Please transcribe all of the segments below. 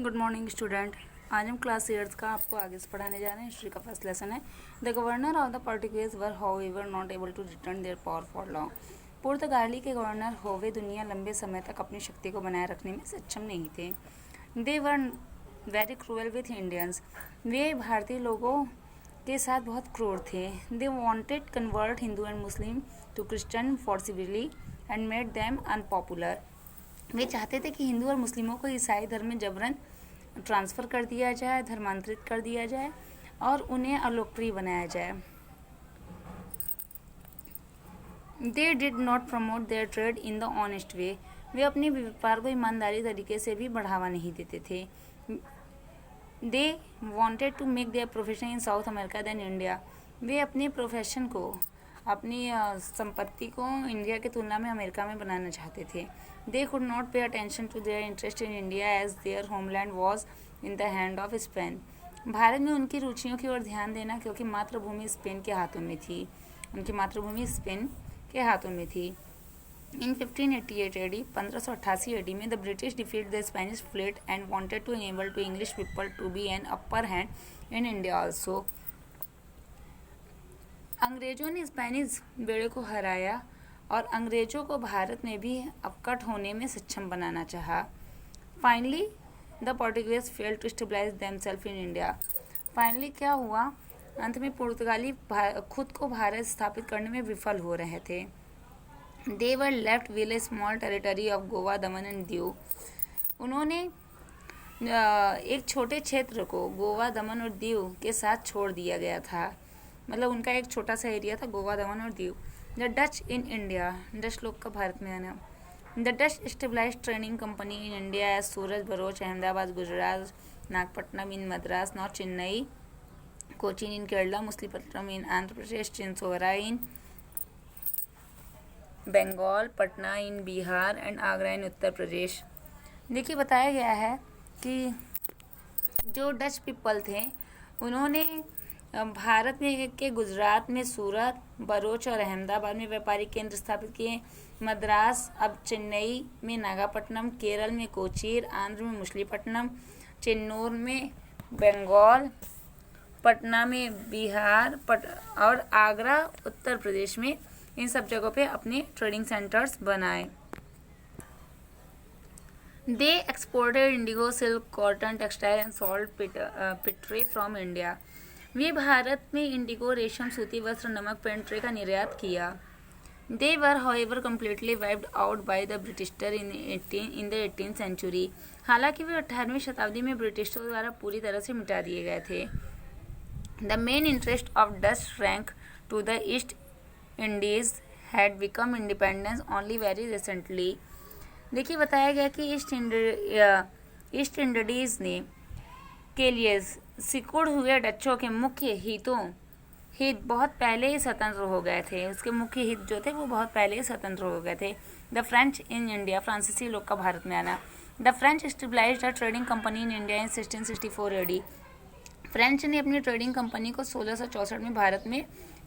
Good morning student. आज हम class 8 का आपको आगे से पढ़ाने जा रहे हैं। हिस्ट्री का फर्स्ट लेसन है। The governor of the Portuguese were however not able to return their power for long. पुर्तगाली के गवर्नर होवे दुनिया लंबे समय तक अपनी शक्ति को बनाए रखने में सक्षम नहीं थे। They were very cruel with Indians. वे भारतीय लोगों के साथ बहुत क्रूर थे। They wanted convert Hindu and Muslim to Christian forcibly and made them unpopular. वे चाहते थे कि हिंदू और मुस्लिमों को ईसाई धर्म में जबरन ट्रांसफ़र कर दिया जाए, धर्मांतरित कर दिया जाए और उन्हें अलोकप्रिय बनाया जाए। They did not promote their trade in the honest way. वे अपने व्यापार को ईमानदारी तरीके से भी बढ़ावा नहीं देते थे। They wanted to make their profession in South America than India. वे अपने प्रोफेशन को, अपनी संपत्ति को इंडिया की तुलना में अमेरिका में बनाना चाहते थे। They could not pay attention to their interest in India as their homeland was in the hand of Spain. Bharat में उनकी रुचियों की ओर ध्यान देना क्योंकि मातृभूमि स्पेन के हाथों में थी। उनकी मातृभूमि स्पेन के हाथों में थी। इन 1588 AD 1588 AD में the British defeat the Spanish fleet and wanted to enable to English people to be an upper hand in India also. अंग्रेजों ने स्पेनिश बेड़े को हराया और अंग्रेजों को भारत में भी अपकट होने में सक्षम बनाना चाहा। Finally the Portuguese fail to stabilize themselves in India. Finally क्या हुआ? अंत में पुर्तगाली खुद को भारत स्थापित करने में विफल हो रहे थे। They were left will a small territory of Goa, Daman and Diu. उन्होंने एक छोटे क्षेत्र को गोवा, दमन और दीव के साथ छोड़ दिया गया था। मतलब उनका एक छोटा सा एरिया था गोवा, दमन और Diu. The Dutch in India. Dutch लोग का भारत में आना। The Dutch stabilize training company in India as Surat, Bharuch, Ahmedabad, Gujarat, Nagapattinam in Madras, north Chennai, Cochin in Kerala, Masulipatnam in Andhra Pradesh, Chinsurah in Bengal, Patna in Bihar and Agra in Uttar Pradesh. देखिए बताया गया है कि जो डच पीपल थे उन्होंने भारत में के गुजरात में सूरत, भरूच और अहमदाबाद में व्यापारिक केंद्र स्थापित किए। मद्रास, अब चेन्नई में नागापट्टनम, केरल में कोचीन, आंध्र में मछलीपट्टनम, चेन्नूर में बंगाल, पटना में बिहार और आगरा उत्तर प्रदेश में, इन सब जगहों पे अपने ट्रेडिंग सेंटर्स बनाए। They exported indigo, silk, cotton, textile and saltpetre from India. वे भारत में इंडिगो, रेशम, सूती वस्त्र, नमक, पेंट्री का निर्यात किया। They were however completely wiped out by the Britisher in the 18th century. हालांकि वे 18वीं शताब्दी में ब्रिटिशों द्वारा पूरी तरह से मिटा दिए गए थे। The main interest of Dutch shrank to the East Indies had become independence only very recently. देखिए बताया गया कि ईस्ट इंडीज ने के लिए सिकुड़ हुए डच्चों के मुख्य हित बहुत पहले ही स्वतंत्र हो गए थे। उसके मुख्य हित जो थे वो बहुत पहले ही स्वतंत्र हो गए थे। The French in India. फ्रांसीसी लोग का भारत में आना। The French stabilized a trading company in India in 1664 AD। French ने अपनी ट्रेडिंग कंपनी को 1664 में भारत में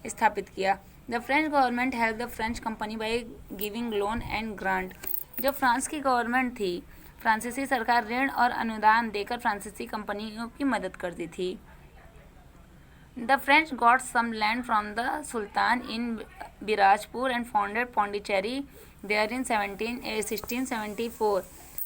स्थापित किया। The French government help the French company by giving loan and grant. जो फ्रांस की गवर्नमेंट थी, फ्रांसीसी सरकार ऋण और अनुदान देकर फ्रांसीसी कंपनियों की मदद करती थी। The French got some land from the sultan in Birajpur and founded Pondicherry there in 1674।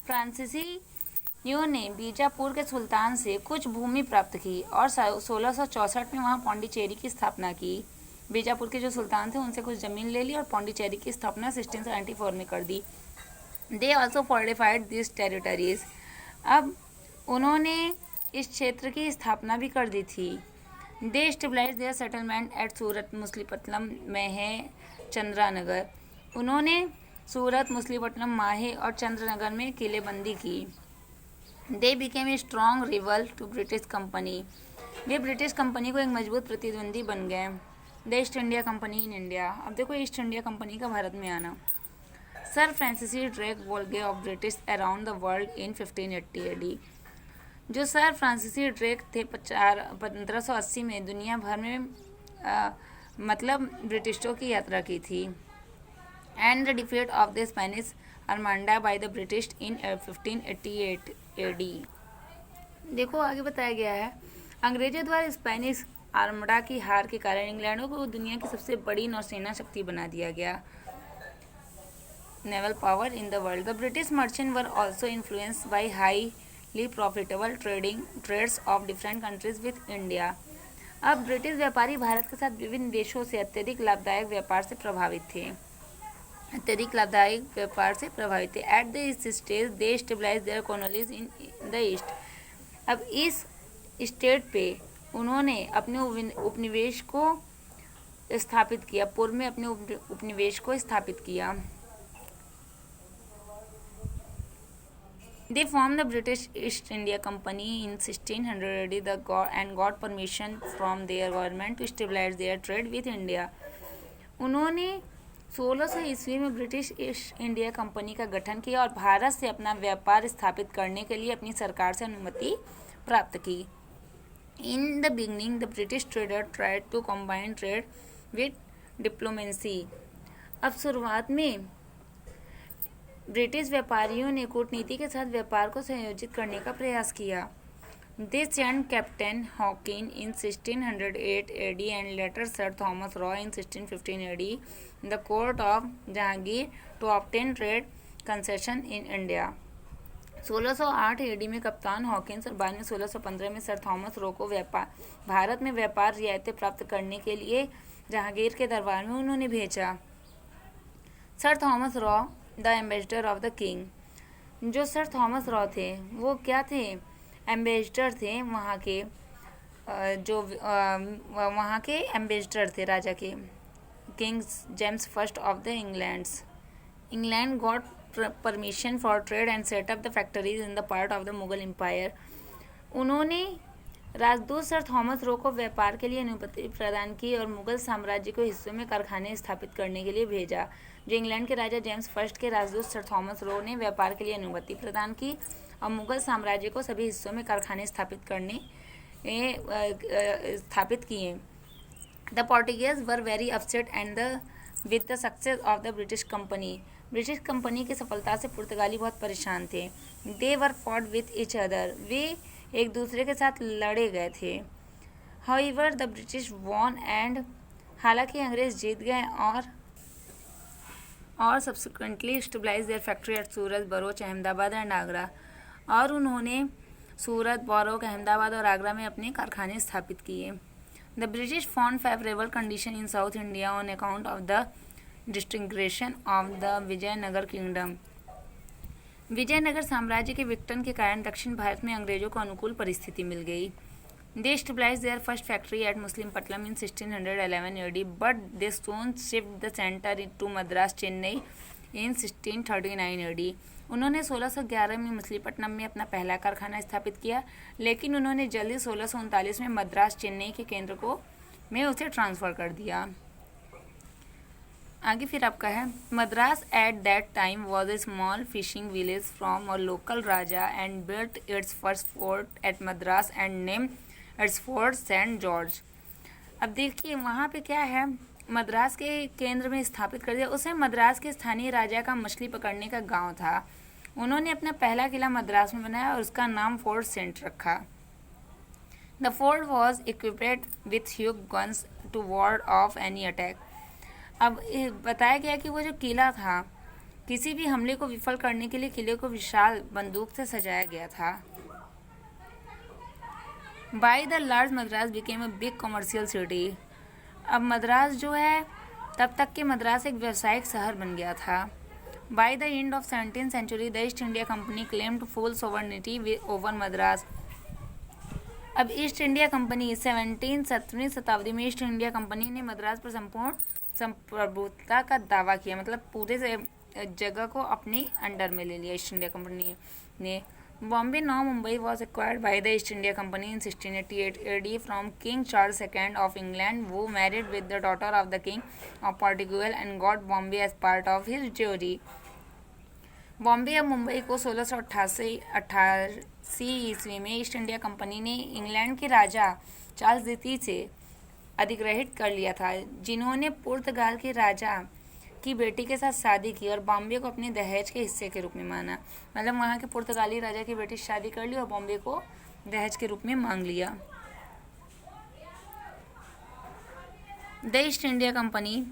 फ्रांसीसियों ने बीजापुर के सुल्तान से कुछ भूमि प्राप्त की और 1664 में वहाँ पौंडीचेरी की स्थापना की। बीजापुर के जो सुल्तान थे उनसे कुछ ज़मीन ले ली और पौंडीचेरी की स्थापना 1674 में कर दी। They also fortified this territories. अब उन्होंने इस क्षेत्र की स्थापना भी कर दी थी। दे स्टेबलाइज देयर सेटलमेंट एट सूरत, मुसलीपट्टनम, माहे, चंद्रनगर। उन्होंने सूरत, मुसलीपट्टनम, माहे और चंद्रनगर में किलेबंदी की। They became a strong rival to British company. वे ब्रिटिश कंपनी को एक मजबूत प्रतिद्वंदी बन गए। The East India Company in India. अब देखो ईस्ट इंडिया कंपनी का भारत में आना। सर फ्रांसिस ड्रेक वोल्गे of British around the world in 1580 AD। जो सर फ्रांसिस ड्रेक थे 1580 में दुनिया भर में मतलब ब्रिटिशों की यात्रा की थी। And the defeat of the Spanish Armada by the British in 1588 AD. देखो आगे बताया गया है, अंग्रेजों द्वारा स्पेनिश आर्मडा की हार के कारण इंग्लैंड को दुनिया की सबसे बड़ी नौसेना शक्ति बना दिया गया, naval power in the world. The British merchant were also influenced by highly profitable trades of different countries with India. अब ब्रिटिश व्यापारी भारत के साथ विभिन्न देशों से अत्यधिक लाभदायक व्यापार से प्रभावित थे। At the stage they stabilise their colonies in the east. अब इस स्टेट पे उन्होंने अपने उपनिवेश को स्थापित किया, पूर्व में अपने उपनिवेश को स्थापित किया। They formed the British East India Company in 1600 AD and got permission from their government to stabilize their trade with India. उन्होंने 1600 ईस्वी में ब्रिटिश ईस्ट इंडिया कंपनी का गठन किया और भारत से अपना व्यापार स्थापित करने के लिए अपनी सरकार से अनुमति प्राप्त की। In the beginning, the British trader tried to combine trade with diplomacy. अब शुरुआत में ब्रिटिश व्यापारियों ने कूटनीति के साथ व्यापार को संयोजित करने का प्रयास किया। They sent Captain Hawkins in 1608 AD and later Sir Thomas Raw in 1615 AD in the court of Jahangir to obtain trade concession in India. 1608 AD में कप्तान हॉकिंस और बाद में 1615 में सर थॉमस रो को भारत में व्यापार रियायतें प्राप्त करने के लिए जहांगीर के दरबार में उन्होंने भेजा। Sir Thomas raw the ambassador of the king. जो सर थॉमस रॉ थे वो क्या थे, एम्बेसडर थे वहाँ के, वहाँ के एम्बेसडर थे राजा के। King James first of the England got permission for trade and set up the factories in the part of the Mughal empire. उन्होंने राजदूत सर थॉमस रो को व्यापार के लिए अनुमति प्रदान की और मुगल साम्राज्य को हिस्सों में कारखाने स्थापित करने के लिए भेजा। जो इंग्लैंड के राजा जेम्स फर्स्ट के राजदूत सर थॉमस रो ने व्यापार के लिए अनुमति प्रदान की और मुगल साम्राज्य को सभी हिस्सों में कारखाने स्थापित किए। The Portuguese were very upset and with the success of the British company. British company की सफलता से पुर्तगाली बहुत परेशान थे। They were fought with each other. वे एक दूसरे के साथ लड़े गए थे। However the British won and, हालांकि अंग्रेज जीत गए और subsequently stabilize their factory at Surat, Broach, Ahmedabad and Agra. और उन्होंने सूरत, बरोच, अहमदाबाद और आगरा में अपने कारखाने स्थापित किए। The British found favourable condition in South India on account of the disintegration of the Vijayanagar kingdom. Vijayanagar साम्राज्य के विघटन के कारण दक्षिण भारत में अंग्रेजों को अनुकूल परिस्थिति मिल गई। They stabilise their first factory at Masulipatnam in 1611 AD, but they soon shift the centre to Madras, Chennai in 1639 AD। उन्होंने 1611 में मछलीपट्टनम में अपना पहला कारखाना स्थापित किया, लेकिन उन्होंने जल्दी 1639 में मद्रास, चेन्नई के केंद्र में उसे ट्रांसफ़र कर दिया। आगे फिर आपका है, Madras at that time was a small fishing village from a local raja and built its first fort at Madras and name its Fort Saint George. अब देखिए वहाँ पे क्या है, मद्रास के केंद्र में स्थापित कर दिया। उसे मद्रास के स्थानीय राजा का मछली पकड़ने का गांव था। उन्होंने अपना पहला किला मद्रास में बनाया और उसका नाम फोर्ट सेंट रखा। The fort was equipped with huge guns to ward off any attack. अब बताया गया कि वो जो किला था, किसी भी हमले को विफल करने के लिए किले को विशाल बंदूक से सजाया गया था। By the large Madras became a big commercial city. अब मद्रास जो है, तब तक के मद्रास एक व्यावसायिक शहर बन गया था। By the end of 17th century the East India company claimed full sovereignty over Madras. अब ईस्ट इंडिया कंपनी 17वीं शताब्दी में ईस्ट इंडिया कंपनी ने मद्रास पर संपूर्ण संप्रभुता का दावा किया, मतलब पूरे जगह को अपने अंडर में ले लिया ईस्ट इंडिया कंपनी ने। Bombay now Mumbai was acquired by the East India Company in 1688 AD from King Charles II of England, वो married with the daughter of the king of Portugal and got Bombay as part of his duty. Bombay अब मुंबई को 1688 ईस्वी में East India Company ने England के राजा Charles द्वितीय से अधिग्रहित कर लिया था, जिन्होंने पुर्तगाल के राजा की बेटी के साथ शादी की और बॉम्बे को अपने दहेज के हिस्से के रूप में माना। मतलब वहाँ के पुर्तगाली राजा की बेटी शादी कर ली और बॉम्बे को दहेज के रूप में मांग लिया। The East India Company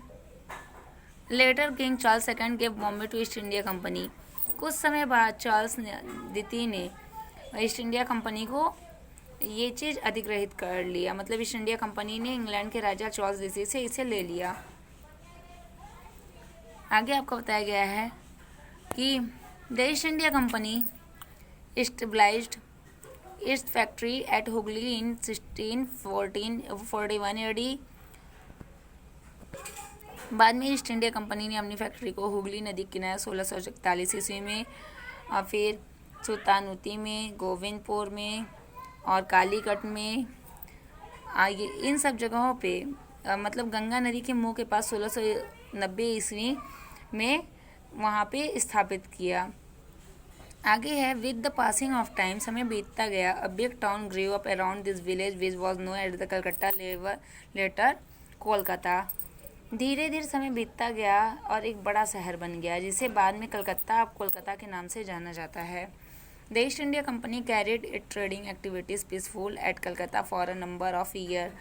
later King Charles second gave Bombay to East India Company. कुछ समय बाद चार्ल्स द्वितीय ने ईस्ट इंडिया कंपनी को ये चीज़ अधिग्रहित कर लिया, मतलब ईस्ट इंडिया कंपनी ने इंग्लैंड के राजा चार्ल्स द्वितीय से इसे ले लिया। आगे आपको बताया गया है कि the East India Company established its factory at Hooghly in 1641 AD. बाद में ईस्ट इंडिया कंपनी ने अपनी फैक्ट्री को हुगली नदी किनारे 1641 ईस्वी में और फिर सुल्तानुती में, गोविंदपुर में और कालीकट में, इन सब जगहों पे मतलब गंगा नदी के मुंह के पास 1690 ईस्वी में वहाँ पे स्थापित किया। आगे है with the passing of time, समय बीतता गया, a big town grew up around this village which was known at the Calcutta later Kolkata. धीरे धीरे समय बीतता गया और एक बड़ा शहर बन गया जिसे बाद में कलकत्ता अब कोलकाता के नाम से जाना जाता है। The East India Company carried it trading activities peaceful at Calcutta for a number of year.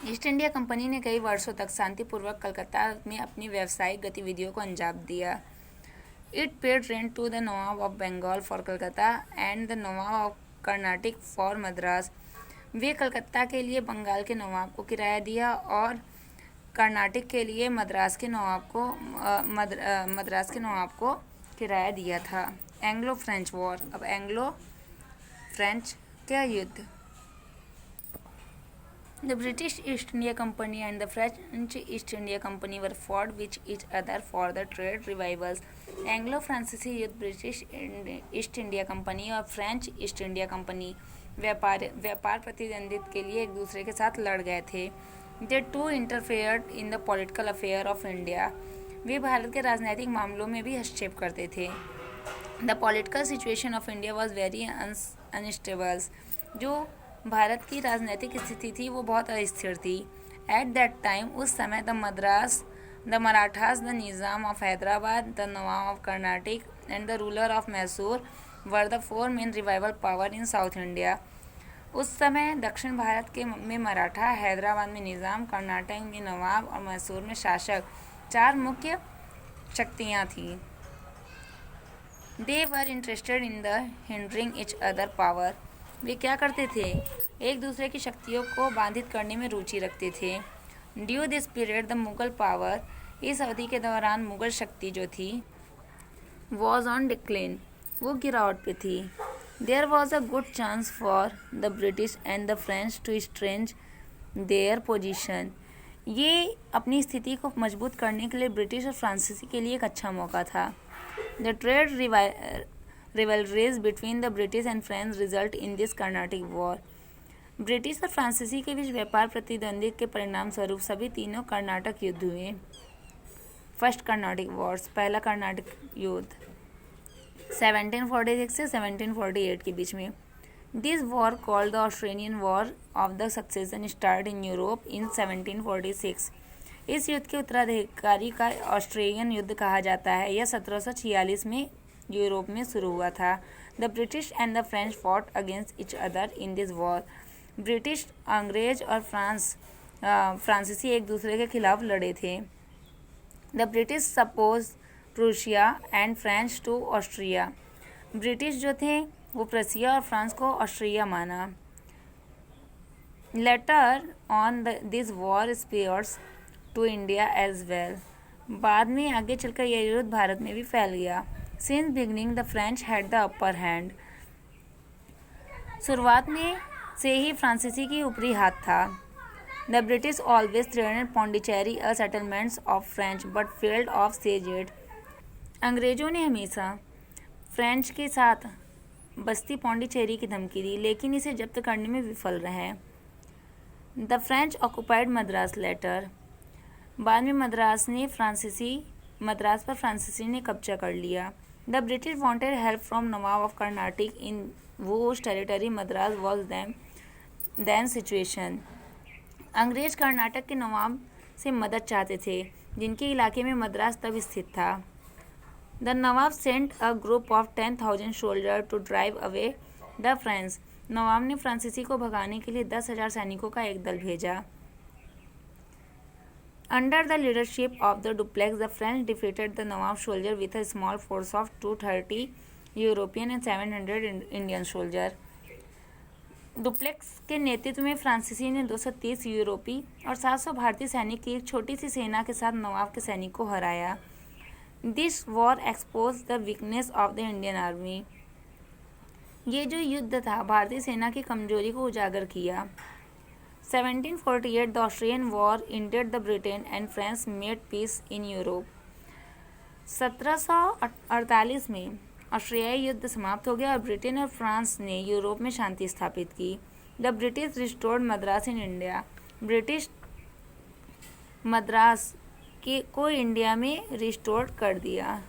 East India Company ने कई वर्षों तक शांतिपूर्वक कलकत्ता में अपनी व्यावसायिक गतिविधियों को अंजाम दिया। It paid rent to the nawab of Bengal for Calcutta and the nawab of Karnataka for Madras. वे कलकत्ता के लिए बंगाल के नवाब को किराया दिया और कर्नाटक के लिए मद्रास के नवाब को किराया दिया था। एंग्लो फ्रेंच वॉर, अब एंग्लो फ्रेंच का युद्ध। The British East India Company and the French East India Company were fought with each other for the trade revivals. Anglo फ्रांसीसी युद्ध ब्रिटिश ईस्ट इंडिया कंपनी और फ्रेंच ईस्ट इंडिया कंपनी व्यापार प्रतिद्वंदित्व के लिए एक दूसरे के साथ लड़ गए थे। They too interfered in the political affair of India. वे भारत के राजनीतिक मामलों में भी हस्तक्षेप करते थे। The political situation of India was very unstable. जो भारत की राजनीतिक स्थिति थी वो बहुत अस्थिर थी। एट दैट टाइम, उस समय the Marathas, the Nizam of Hyderabad, the nawab of Karnataka and the ruler of Mysore were the four main revival power in South India. उस समय दक्षिण भारत में मराठा, हैदराबाद में निज़ाम, कर्नाटक में नवाब और मैसूर में शासक, चार मुख्य शक्तियाँ थीं। They were interested in the hindering each other power. वे क्या करते थे? एक दूसरे की शक्तियों को बाधित करने में रुचि रखते थे। Due this period the Mughal power, इस अवधि के दौरान मुगल शक्ति जो थी वॉज ऑन डिक्लेन, वो गिरावट पे थी। There was a good chance for the British and the French to strengthen their position. ये अपनी स्थिति को मजबूत करने के लिए ब्रिटिश और फ्रांसीसी के लिए एक अच्छा मौका था। The trade rivalries between the British and French result in this Carnatic War. British और फ्रांसीसी के बीच व्यापार प्रतिद्वंदित्व के परिणाम स्वरूप सभी तीनों कर्नाटक युद्ध हुए। फर्स्ट कर्नाटिक वॉर्स, पहला कर्नाटक युद्ध 1746 से 1748 के बीच में। This war called the Australian war of the succession start in Europe in 1746। इस युद्ध के उत्तराधिकारी का ऑस्ट्रेलियन युद्ध कहा जाता है। यह 1746 में यूरोप में शुरू हुआ था। The British and the French fought against each other in this war. British, अंग्रेज और फ्रांसीसी एक दूसरे के खिलाफ लड़े थे। The British supported Prussia and French to Austria. ब्रिटिश जो थे वो प्रसिया और फ्रांस को ऑस्ट्रिया माना। Later on this war spreads to India as well. बाद में आगे चलकर यह युद्ध भारत में भी फैल गया। Since beginning the French had the upper hand. शुरुआत में से ही फ्रांसीसी की ऊपरी हाथ था। The British always threatened Pondicherry a settlements of French but failed of says it. अंग्रेजों ने हमेशा फ्रेंच के साथ बस्ती पौंडीचेरी की धमकी दी लेकिन इसे जब्त करने में विफल रहे। The French occupied Madras later. बाद में मद्रास पर फ्रांसीसी ने कब्जा कर लिया। The British wanted help from nawab of Karnataka in whose territory Madras was then situation। अंग्रेज कर्नाटक के नवाब से मदद चाहते थे जिनके इलाके में मद्रास तब स्थित था। The nawab sent a group of 10,000 soldier to drive away the French. Nawab ने फ्रांसीसी को भगाने के लिए 10,000 सैनिकों का एक दल भेजा। Under the leadership of the Dupleix, the French defeated the Nawab soldier with a small force of 230 European and 700 Indian soldiers. Duplex के नेतृत्व में फ्रांसीसी ने 230 यूरोपी और 700 भारतीय सैनिक की एक छोटी सी सेना के साथ नवाब के सैनिक को हराया। This war expose the weakness of the Indian army. ये जो युद्ध था भारतीय सेना की कमजोरी को उजागर किया। 1748 the Austrian war ended the Britain and France made peace in Europe. 1748 में ऑस्ट्रियाई युद्ध समाप्त हो गया और ब्रिटेन और फ्रांस ने यूरोप में शांति स्थापित की। The British restored Madras in India. British Madras को इंडिया में रिस्टोर कर दिया।